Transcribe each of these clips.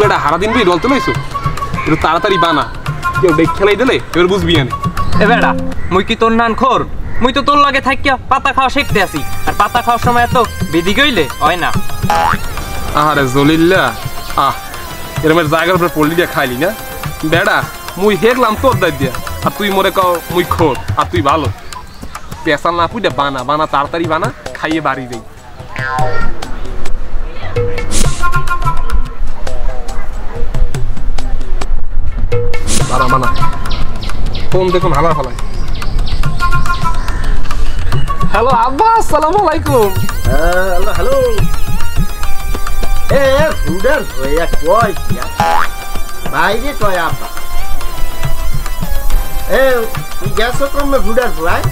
বেটা হারা দিন ভাই ডলতে লইছো একটু তাড়াতাড়ি বানা কেউ দেখ খেলাই দিলে এবার বুঝবি আনে এ বেটা মুই কি তোর নান খোর মুই তো তোর লাগে থাকিয়া পাতা খাওয়া শিখতে আসি আর পাতা খাওয়ার সময় তো বিধি গইলে হয় না আরে জলিল্লা এরমের জায়গার উপরে পল্লি দিয়ে খাইলি না বেড়া মুই হেগলাম তোর দায় দিয়া আর তুই মরে কও মুই খোর আর তুই ভালো পেশাল না পুইটা বানা বানা তাড়াতাড়ি বানা খাইয়ে বাড়ি দেই বানা বানা ফোন দেখুন হালা ফালাই হ্যালো আব্বা আসসালামু আলাইকুম হ্যালো হ্যালো ফুডার হইয়া কয় বাইরে কয় আব্বা তুই গেছো কমে ফুডার ভাই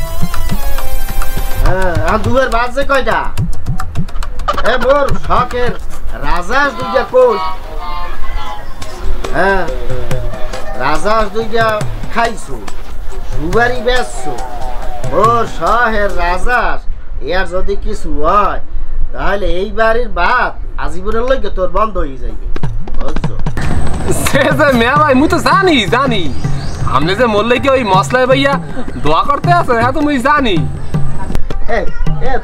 হ্যাঁ দুয়ের বাজে কয়টা মোর শখের রাজাস দুইটা কই হ্যাঁ রাজাস দুইটা খাইছো সুবারি বেচছো মোর শহের রাজাস এর যদি কিছু হয় তাহলে এই বাড়ির বাত আজীবনের লইগে তোর বন্ধ হয়ে যাইবে বুঝছো সে যে মেয়া ভাই মুই তো জানি আমনে যে মরলে কি ওই মশলাই ভাইয়া দোয়া করতে আছে হ্যাঁ তো মুই জানি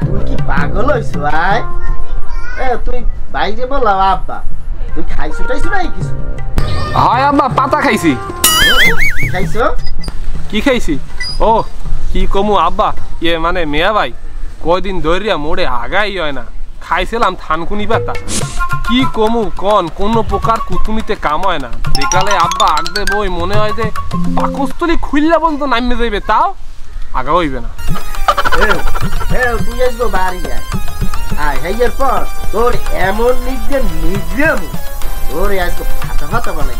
তুই কি পাগল হইছো আয় তুই বাইরে বলা আব্বা তুই খাইছো টাইছো নাই কিছু হয় আব্বা পাতা খাইছি খাইছো কি খাইছি ও কি কমু আব্বা ইয়ে মানে মেয়া ভাই কয়দিন দৌড়িয়া মোড়ে আগাই হয় না খাইছিলাম থানকুনি পাতা কি কমু কোন প্রকার কুতুমিতে কাম হয় না দেখালে আব্বা আগদে বই মনে হয় যে পাকস্থলী খুললা পর্যন্ত নামে যাইবে তাও আগা হইবে না তুই আসবো বাড়ি আয় হেয়ের পর তোর এমন নিগ্রাম তোর আজকে ফাটা বানাই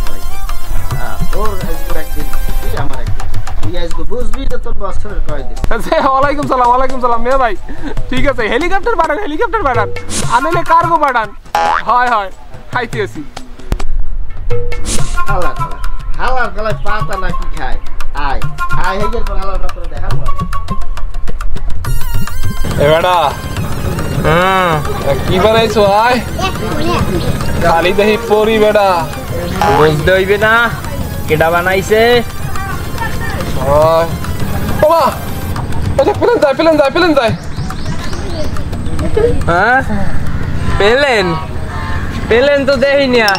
তোর আজকে একদিন তুই আমার একদিন তুই আজকে বুঝবি যে তোর বছরের কয়দিন ওয়ালাইকুম সালাম মেয়ে ভাই ঠিক আছে হেলিকপ্টার পাঠান আনলে কার্গো পাঠান হয় খাইতে আসি হালার গলায় পাতা নাকি খায় আয় হেয়ের পর হালার পাত্র দেখা বেটা কি বানাইছো আয় খালি দেহি পরি বেটা বুঝতে হইবে না কেডা বানাইছে পেলেন যায় হ্যাঁ পেলেন তো দেহি না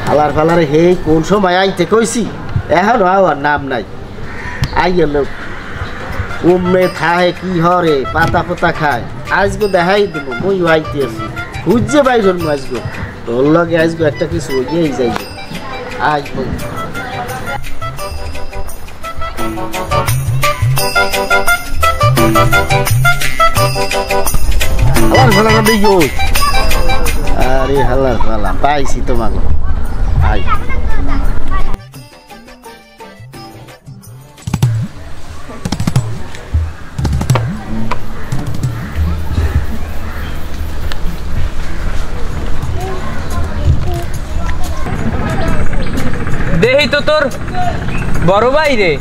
হালার ফালারে হে কোন সময় আইতে কইছি এখন আর নাম নাই আইয়ের লোক উমে থাহে কি হরে পাতা খায় আজকে দেখাই দেব মুই আইতে আছি খুঁজছে বাইজন আজকে তোর লগে আজকে একটা কিছু হইয়াই যাইবে আসবো হালার ফালা না দিও আরে হালার ফালা পাইছি তোমাকে আই দেহি তো তোর বড় ভাই রে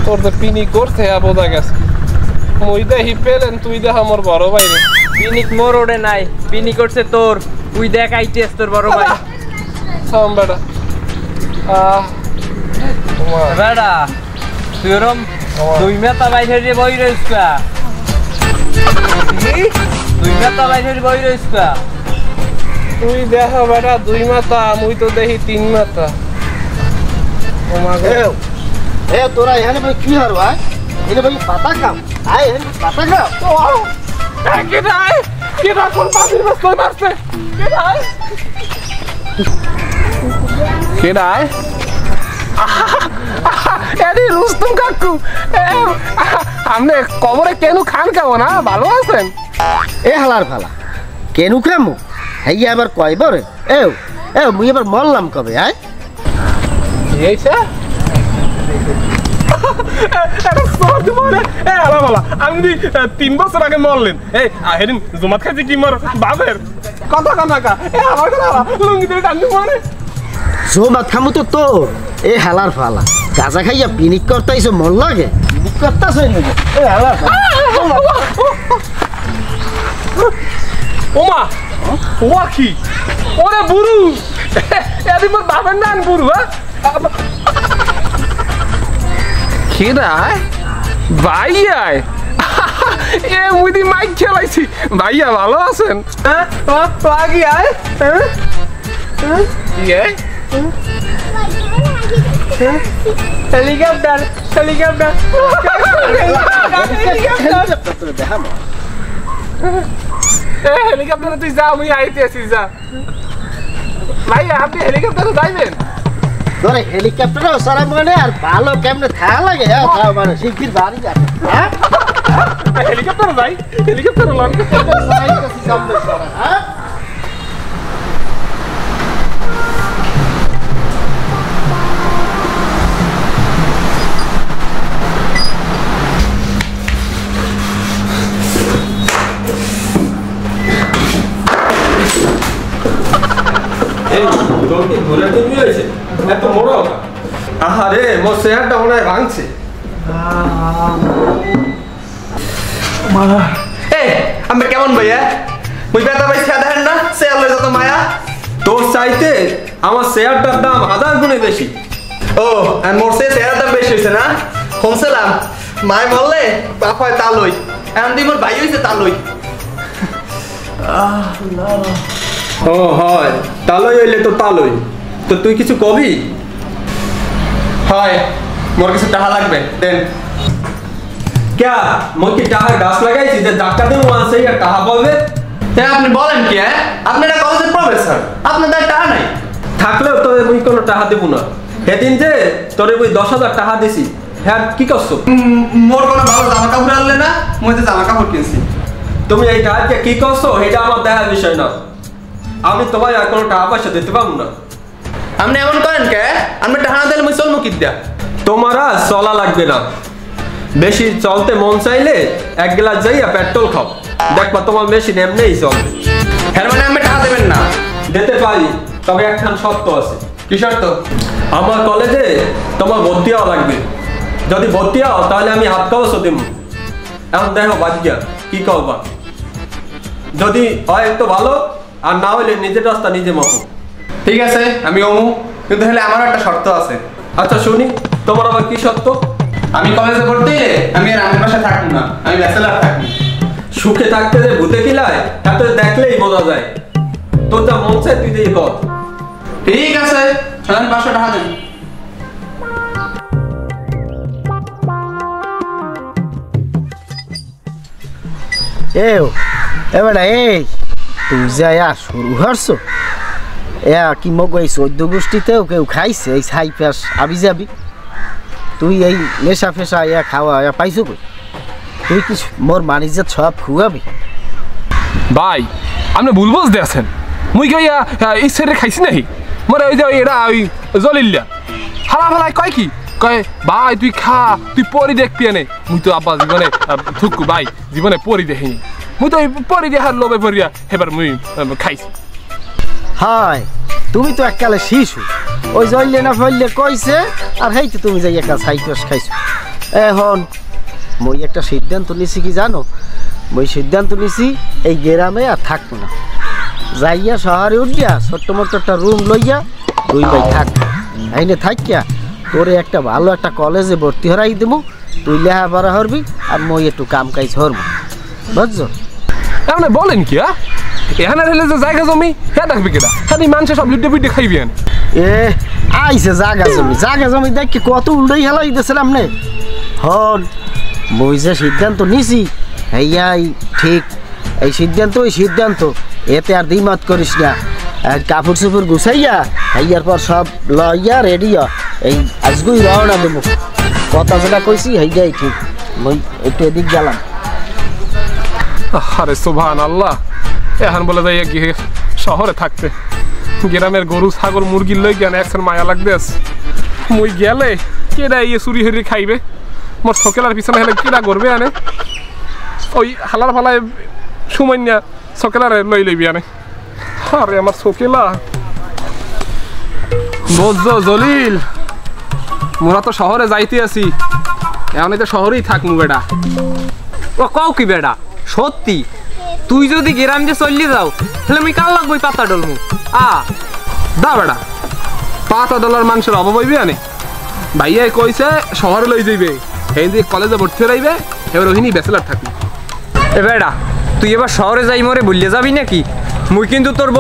তোর তো পিনি করছে বোঝা গেছে মুই দেহি পেলেন তুই দেখ আমার বড় ভাই রে পিনিক মোর ওড়ে নাই পিনি করছে তোর তুই দেখ আইতেস তোর বড় ভাই থাম বেটা বেটা তুই ওরম দুই মেতা বাইরে বই রইসকা তুই দেখ বেটা দুই মাথা মুই তো দেখি তিন মাথা তোরা এখানে ভাই কি হারো এনে ভাই পাতা খাও আয় এখানে পাতা খাও কেডা কোন পাখির ব্যস্ত মারছে কেডায় এদি রুস্তম কাকু আপনি কবরে কেন খান কেমন না ভালো আছেন এ হালার ফালা কেনু খামু হাইয়া আবার কয়বার মুই এবার মরলাম কবে আয় আপনি 3 বছর আগে মরলেন হেদিন জমাত খাইছি কি মর বাপের কথা কানাকা আমার লুঙ্গি ধরে টানি মানে জমাত খামু তো তোর এ হালার ফালা গাঁজা খাইয়া পিনিক করতেইছো মন লাগে পিনিক করতেছ এ হালার ওমা ওয়া কি ওরে বুড়ু এদি মোর বাবার নাম বুড়ু হ্যাঁ কেডায় ভাইয়া এ মুদি মাইক খেলাইছি ভাইয়া ভালো আছেন হ্যাঁ লাগি আয় ইয়ে হেলিকপ্টার হেলিকপ্টার হেলিকপ্টারে তুই যা আমি আইতে আছি যা ভাইয়া আপনি হেলিকপ্টারে যাইবেন তোরে হেলিকপ্টারও সারা মানে আর ভালো কেমনে থাকা লাগে হ্যাঁ তাও মানে শিগগির বাড়ি যাবে হ্যাঁ হেলিকপ্টারে যাই হেলিকপ্টারে লন হ্যাঁ আহারে মোর চেয়ারটা মনে হয় ভাঙছে আমি কেমন ভাইয়া মুই বেতা ভাই খেয়া দেখেন না চেয়ার লয়ে যত মায়া তোর চাইতে আমার চেয়ারটার দাম 1000 গুণে বেশি ও আর মোর চেয়ারের দাম বেশি হয়েছে না শুনছিলাম মায় বললে বাপ হয় তালই এখন দি মোর ভাই হয়েছে তালই ও হয় তালই হইলে তো তালই তো তুই কিছু কবি হয় মোর কিছু টাকা লাগবে দেন ক্যা মই কি টাকার গাছ লাগাইছি যে ডাক্তার দেবো আছে আর টাকা পাবে হ্যাঁ আপনি বলেন কি হ্যাঁ আপনারা কলেজের প্রফেসর আপনাদের টাকা নাই থাকলেও তোরে মুই কোনো টাকা দেবো না সেদিন যে তোরে মুই 10,000 টাকা দিছি হ্যাঁ কি করছো মোর কোনো ভালো জামা কাপড় আনলে না মই তো জামা কাপড় কিনছি তুমি এই টাকা কি করছো এটা আমার দেখার বিষয় না আমি তোমায় আর কোনো টাকা পয়সা দিতে পারবো না আপনি এমন করেন কে আমি টাকা না দিলে মই চলবো কি দিয়া তোমার আর চলা লাগবে না বেশি চলতে মন চাইলে 1 গ্লাস যাইয়া পেট্রোল খাও দেখবা তোমার মেশিন এমনিই চলবে হ্যাঁ মানে আমি টাকা দেবেন না দিতে পারি তবে একখান শর্ত আছে কি শর্ত আমার কলেজে তোমার ভর্তি হওয়া লাগবে যদি ভর্তি হও তাহলে আমি হাত কাগজও দেব এখন দেখো বাদ গিয়া কি করবা যদি হয় তো ভালো আর না হলে নিজের রাস্তা নিজে মাপো ঠিক আছে আমি ওমু কিন্তু হলে আমারও একটা শর্ত আছে আচ্ছা শুনি তোমার আবার কি শর্ত আমি কলেজে ভর্তি হলে আমি আর আমার বাসায় থাকবো না আমি ব্যাচেলার থাকবো সুখে থাকতে যে ভূতে কিলায় এত দেখলেই বোঝা যায় তোর যা মন চায় তুই দিয়ে কর ঠিক আছে চলেন 500 টাকা দেন এবার এই তুই যাই শুরু করছো কি মগ এই 14 গোষ্ঠীতেও কেউ খাইছে এই ছাই পেঁয়াজ আবি যাবি তুই এই নেশা ফেসা খাওয়া পাইছো কই তুই কি মোর মানিজ্যত সব খুয়াবি ভাই আপনি ভুল বুঝতে আছেন মুই কি ইচ্ছেরে খাইছি নাকি মরে ওই যে এরা ওই জলিল্লা হালা ফালাই কয় কি কয় ভাই তুই খা তুই পরি দেখবি এনে মুই তো আব্বা জীবনে থুকু ভাই জীবনে পরি দেখিনি মুই তো পরি দেখার লোভে পড়িয়া এবার মুই খাইছি হাই তুমি তো এককালে শিশু ওই জইলে না ফেললে কইছে আর হেইতে তুমি যাই একা সাইকেল খাইছো এখন মই একটা সিদ্ধান্ত নিছি কি জানো মই সিদ্ধান্ত নিছি এই গ্রামে আর থাকবো না যাইয়া শহরে উঠিয়া ছোট্ট মোটো একটা রুম লইয়া 2 ভাই থাক আইনে থাকিয়া তোরে একটা ভালো একটা কলেজে ভর্তি হরাই দেবো তুই লেখাপড়া হরবি আর মই একটু কাম কাজ হরবো বুঝছো আপনি বলেন কি এখানে রেলে যে জায়গা জমি হ্যাঁ দেখবি কেটা হ্যাঁ মানুষের সব লিডে পিডে খাইবি আইসে জায়গা জমি দেখি কত উল্টাই হেলাই দিয়েছিলাম নে হন মই যে সিদ্ধান্ত নিছি হইয়াই ঠিক এই সিদ্ধান্ত এতে আর দ্বিমত করিস না আর কাপড় চোপড় গুছাইয়া হইয়ার পর সব লইয়া রেডি এই আজগুই রওনা দেবো কথা যেটা কইছি হইয়াই ঠিক মই একটু এদিক গেলাম আরে সুবহানাল্লাহ এখন বলে যাই গিয়ে শহরে থাকতে গ্রামের গরু ছাগল মুরগির লই গিয়ে একশন মায়া লাগতেস মুই গেলে কেডা ইয়ে চুরি হরি খাইবে মোর সকেলার পিছনে হেলে কেডা করবে আনে ওই হালার ফালায় সুমাইয়া সকেলারে লই লইবি আনে আরে আমার সকেলা বুঝছো জলিল মোরা তো শহরে যাইতে আছি এখন তো শহরেই থাকমু বেটা ও কও কি বেটা সত্যি তুই যদি গ্রাম দিয়ে চললে যাও তাহলে আমি কাল লাগবো পাতা ডলমু দা বেড়া পাতা ডলার মানুষের অভাব হইবে আনে ভাইয়া কইছে শহরে লই যাইবে এই দিয়ে কলেজে ভর্তি হইবে এবার ওহিনী ব্যাচেলার থাকবি। এ বেড়া তুই এবার শহরে যাই মরে ভুলে যাবি নাকি? মুই কিন্তু তোর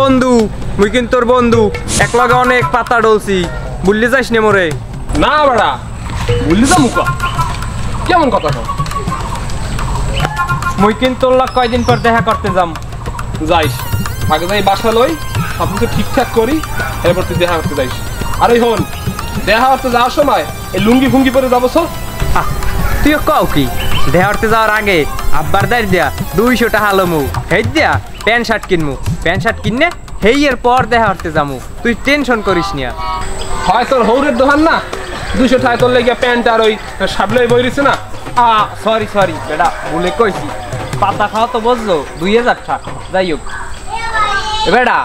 বন্ধু এক লগে অনেক পাতা ডলছি, ভুলে যাস নে মরে। না বেড়া বললি যা মুখা কেমন কথা কও? মুই কিন্তু তোর লাগ কয়দিন পর দেখা করতে যাম। যাইস আগে যাই বাসা লই সব কিছু ঠিকঠাক করি এরপর তুই দেখা করতে যাইস। আর ওই হন দেখা করতে যাওয়ার সময় এই লুঙ্গি ফুঙ্গি পরে যাবো সব। তুইও কও কি দেখা করতে যাওয়ার আগে আব্বার দাঁড় দিয়া 200 টাকা লমু হেই দিয়া প্যান্ট শার্ট কিনে হেই এর পর দেখা করতে যামু, তুই টেনশন করিস না। হয় তোর হৌরের দোকান না 200 টাকা তোর লেগে প্যান্ট আর ওই সাবলাই বই রয়েছে না। সরি বেটা বলে কইছি, পাতা খাওয়া তো বুঝলো 2000 টাকা। যাই হোক বেটা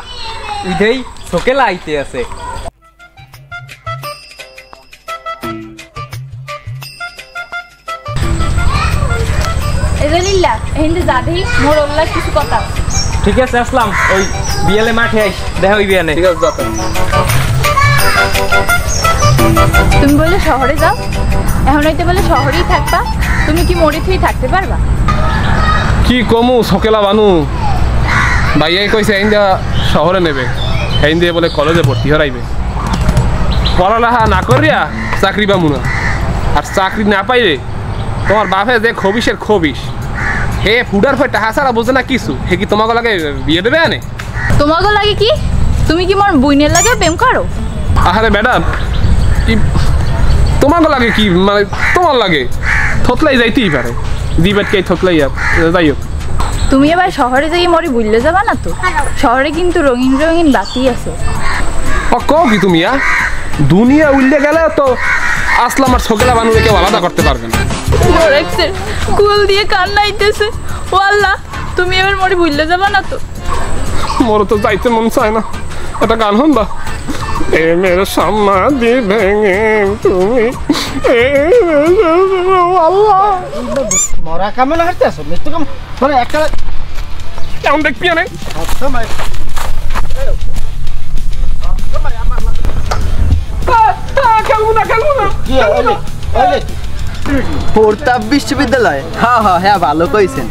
উঠেই শোকেলা আইতে আছে। এজলিল্লা হিন্দি যাবি মোর ওল্লা কিছু কথা। ঠিক আছে আসলাম, ওই বিয়েলে মাঠে আইস দেখা হইবি আনে। ঠিক আছে যাতে। তুমি বলে শহরে যাও, এখন হইতে বলে শহরেই থাকবা, তুমি কি মরে থুই থাকতে পারবা? কি কমু সকেলা বানু ভাইয়াই কইছে এইন্দা শহরে নেবে, এই দিয়ে বলে কলেজে ভর্তি হরাইবে। পড়ালেখা না করিয়া চাকরি পাবো না, আর চাকরি না পাইলে তোমার বাপে যে খবিসের খবিস হে ফুডার ফে টাকা ছাড়া বোঝে না কিছু, হে কি তোমাকে লাগে বিয়ে দেবে আনে? তোমাকে লাগে কি? তুমি কি মোর বইনের লাগে প্রেম করো? আরে ম্যাডাম কি তোমাকে লাগে কি, মানে তোমার লাগে থতলাই যাইতেই পারে, দিবাটকে থতলাই যাই হোক। তুমি এবার শহরে যাই মরে বুঝলে যাবা না তো? শহরে কিন্তু রঙিন রঙিন বাতি আছে। কও কি তুমি দুনিয়া উল্লে গেলে তো আসলাম আর ছোকলা বানুরে কেউ আলাদা করতে পারবে না। কুল দিয়ে কান্না আইতেছে। ও আল্লাহ, তুমি এবার মরে ভুললে যাবা না তো? মোর তো যাইতে মন চায় না। একটা গান হন বা প্রেমের সমাধি ভেঙে তুমি আল্লাহ মরা কামে হাঁটতে আসো মৃত্যু কাম মানে একটা কেমন দেখবি আনে খেলবো না কি হইলে প্রতাপ বিশ্ববিদ্যালয়। হ্যাঁ ভালো কইছেন।